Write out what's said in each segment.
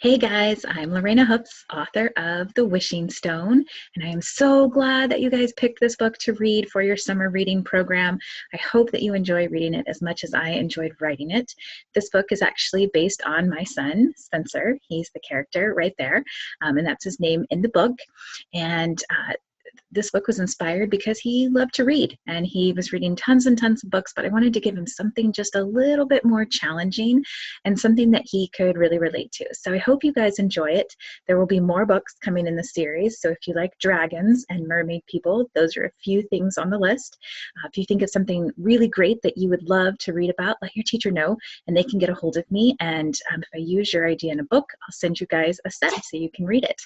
Hey guys, I'm Lorana Hoopes, author of The Wishing Stone, and I am so glad that you guys picked this book to read for your summer reading program. I hope that you enjoy reading it as much as I enjoyed writing it. This book is actually based on my son, Spencer. He's the character right there, and that's his name in the book. And this book was inspired because he loved to read and he was reading tons and tons of books, but I wanted to give him something just a little bit more challenging and something that he could really relate to. So I hope you guys enjoy it. There will be more books coming in the series. So if you like dragons and mermaid people, those are a few things on the list. If you think it's something really great that you would love to read about, let your teacher know and they can get a hold of me. And if I use your idea in a book, I'll send you guys a set so you can read it.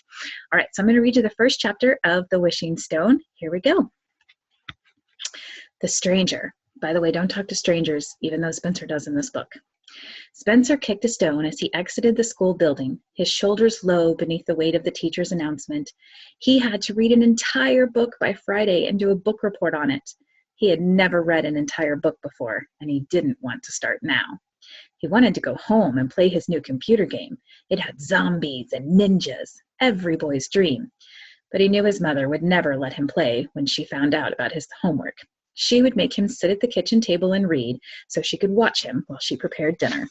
All right, so I'm going to read you the first chapter of The Wishing Stone. Here we go. The Stranger. By the way, don't talk to strangers, even though Spencer does in this book. Spencer kicked a stone as he exited the school building, his shoulders low beneath the weight of the teacher's announcement. He had to read an entire book by Friday and do a book report on it. He had never read an entire book before, and he didn't want to start now. He wanted to go home and play his new computer game. It had zombies and ninjas, every boy's dream. But he knew his mother would never let him play when she found out about his homework. She would make him sit at the kitchen table and read so she could watch him while she prepared dinner.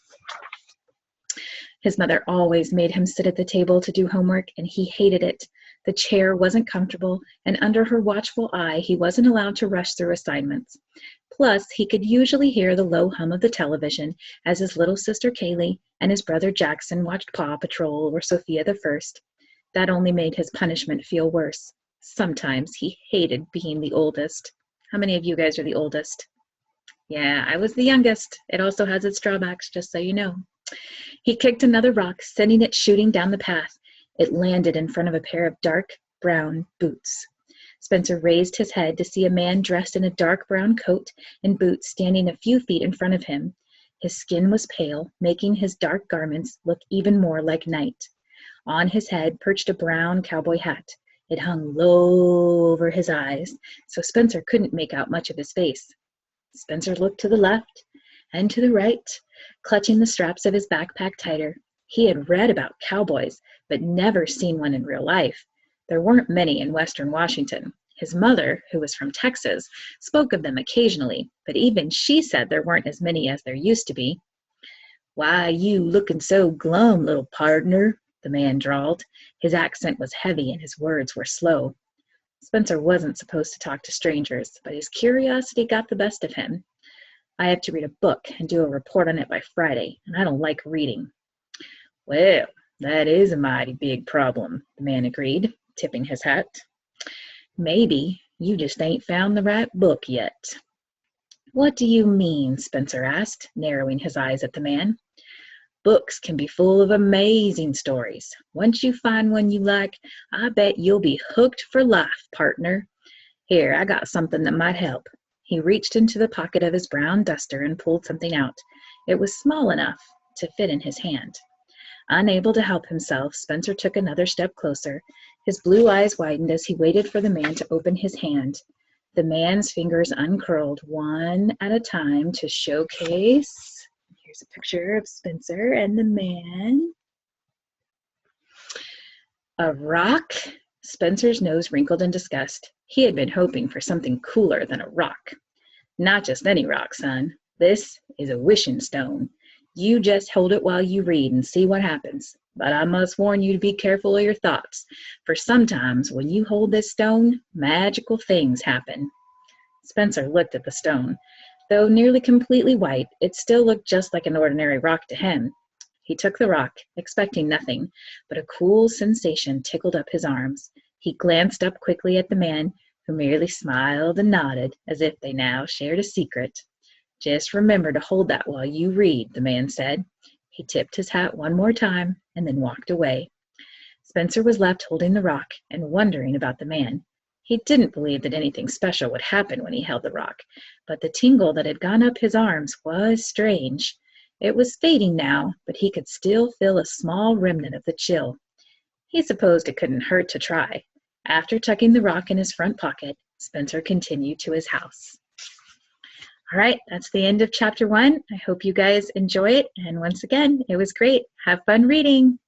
His mother always made him sit at the table to do homework, and he hated it. The chair wasn't comfortable, and under her watchful eye, he wasn't allowed to rush through assignments. Plus, he could usually hear the low hum of the television as his little sister Kaylee and his brother Jackson watched Paw Patrol or Sophia the First. That only made his punishment feel worse. Sometimes he hated being the oldest. How many of you guys are the oldest? Yeah, I was the youngest. It also has its drawbacks, just so you know. He kicked another rock, sending it shooting down the path. It landed in front of a pair of dark brown boots. Spencer raised his head to see a man dressed in a dark brown coat and boots standing a few feet in front of him. His skin was pale, making his dark garments look even more like night. On his head perched a brown cowboy hat. It hung low over his eyes, so Spencer couldn't make out much of his face. Spencer looked to the left and to the right, clutching the straps of his backpack tighter. He had read about cowboys, but never seen one in real life. There weren't many in Western Washington. His mother, who was from Texas, spoke of them occasionally, but even she said there weren't as many as there used to be. "Why you looking so glum, little pardner?" the man drawled. His accent was heavy and his words were slow. Spencer wasn't supposed to talk to strangers, but his curiosity got the best of him. "I have to read a book and do a report on it by Friday, and I don't like reading." "Well, that is a mighty big problem," the man agreed, tipping his hat. "Maybe you just ain't found the right book yet." "What do you mean?" Spencer asked, narrowing his eyes at the man. "Books can be full of amazing stories. Once you find one you like, I bet you'll be hooked for life, partner. Here, I got something that might help." He reached into the pocket of his brown duster and pulled something out. It was small enough to fit in his hand. Unable to help himself, Spencer took another step closer. His blue eyes widened as he waited for the man to open his hand. The man's fingers uncurled one at a time to showcase. Here's a picture of Spencer and the man. A rock? Spencer's nose wrinkled in disgust. He had been hoping for something cooler than a rock. "Not just any rock, son. This is a wishing stone. You just hold it while you read and see what happens. But I must warn you to be careful of your thoughts, for sometimes when you hold this stone, magical things happen." Spencer looked at the stone. Though nearly completely white, it still looked just like an ordinary rock to him. He took the rock, expecting nothing, but a cool sensation tickled up his arms. He glanced up quickly at the man, who merely smiled and nodded, as if they now shared a secret. "Just remember to hold that while you read," the man said. He tipped his hat one more time and then walked away. Spencer was left holding the rock and wondering about the man. He didn't believe that anything special would happen when he held the rock, but the tingle that had gone up his arms was strange. It was fading now, but he could still feel a small remnant of the chill. He supposed it couldn't hurt to try. After tucking the rock in his front pocket, Spencer continued to his house. All right, that's the end of chapter 1. I hope you guys enjoy it. And once again, it was great. Have fun reading.